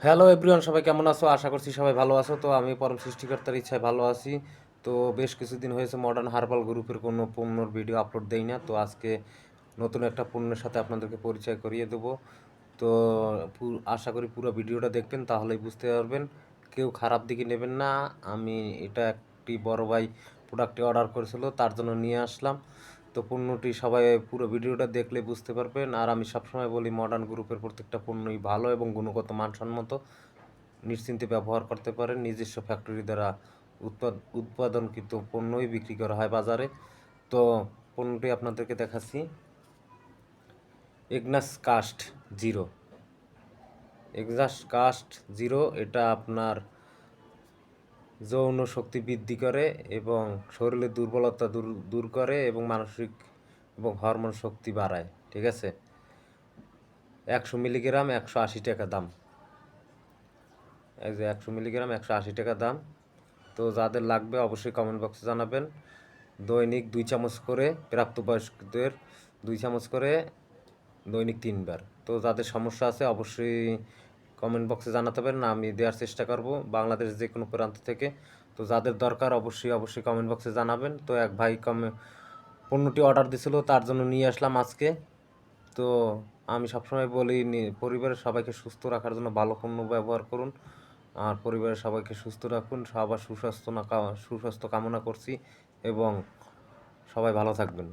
Hello everyone, সবাই কেমন আছো? আশা করছি সবাই ভালো আছো। তো আমি পরম সৃষ্টিকর্তার ইচ্ছায় ভালো আছি। তো বেশ কিছুদিন হয়েছে মডার্ন হার্বাল গ্রুপের কোনো পণ্যর ভিডিও আপলোড দেই না। তো আজকে নতুন একটা পণ্যের সাথে আপনাদেরকে পরিচয় করিয়ে দেবো। তো আশা করি পুরো ভিডিওটা দেখবেন, তাহলেই বুঝতে পারবেন। কেউ খারাপ দিকে নেবেন না। আমি এটা একটি বড় ভাই প্রোডাক্টটি অর্ডার করেছিল, তার জন্য নিয়ে আসলাম। তো পণ্যটি সবাই পুরো ভিডিওটা দেখলে বুঝতে পারবেন। আর আমি সবসময় বলি, মডার্ন গ্রুপের প্রত্যেকটা পণ্যই ভালো এবং গুণগত মানসম্মত। নিশ্চিন্তে ব্যবহার করতে পারেন। নিজস্ব ফ্যাক্টরি দ্বারা উৎপাদনকৃত পণ্যই বিক্রি করা হয় বাজারে। তো পণ্যটি আপনাদেরকে দেখাচ্ছি। এগনাস কাস্ট জিরো। এগনাস কাস্ট জিরো এটা আপনার যৌন শক্তি বৃদ্ধি করে এবং শরীরের দুর্বলতা দূর করে এবং মানসিক এবং হরমোন শক্তি বাড়ায়। ঠিক আছে। 100 মিলিগ্রাম 180 টাকা দাম। এই যে 100 মিলিগ্রাম 180 টাকা দাম। তো যাদের লাগবে অবশ্যই কমেন্ট বক্সে জানাবেন। দৈনিক 2 চামচ করে, প্রাপ্তবয়স্কদের 2 চামচ করে দৈনিক 3 বার। তো যাদের সমস্যা আছে অবশ্যই কমেন্ট বক্সে জানাতে পারেন, আমি দেওয়ার চেষ্টা করব বাংলাদেশ যে কোনো প্রান্ত থেকে। তো যাদের দরকার অবশ্যই কমেন্ট বক্সে জানাবেন। তো এক ভাই পণ্যটি অর্ডার দিয়েছিল, তার জন্য নিয়ে আসলাম আজকে। তো আমি সবসময় বলি, পরিবারের সবাইকে সুস্থ রাখার জন্য ভালো পণ্য ব্যবহার করুন। আর পরিবারের সবাইকে সুস্থ রাখুন। সবার সুস্বাস্থ্য কামনা করছি এবং সবাই ভালো থাকবেন।